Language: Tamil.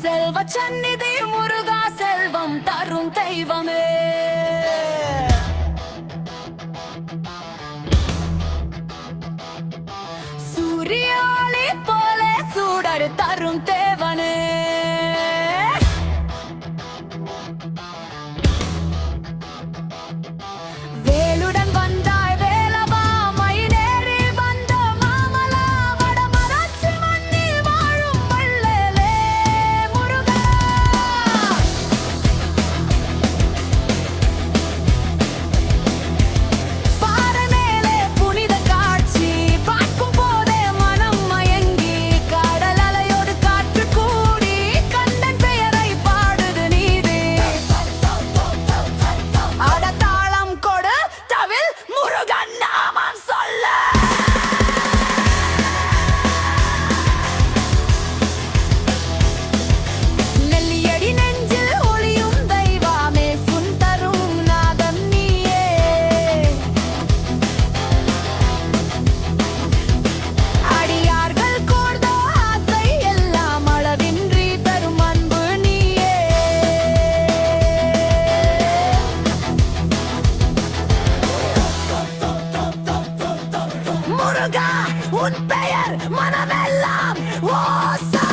செல்வ சந்நிதி முருகா செல்வம் தரும் தெய்வமே. சூரியாளி போல சூடர் தரும் தேவனே. வேலுடன் வந்தாய் வேலவா மயிலேறி வந்த மாமலா வடமராட்சி மண்ணில் வாழும் வள்ளலே முருகா. பாறை மேலே புனித காட்சி பார்க்கும் போதே மனம் மயங்கி கடல் அலையோடு காற்று கூடி கண்ணன் பெயரை பாடுது நீதி. அடத்தாளம் கொடு தவில் முருகன் நாமம் சொல்ல. நெல்லியடி நெஞ்சில் ஒளியும் தெய்வமே சுந்தரும் நாதம் நீயே. அடியார்கள் கோர்ந்த ஆசை எல்லாம் அளவின்றி தரும் அன்பு நீயே. முருகா உன் பெயர் மனமெல்லாம் ஓசை.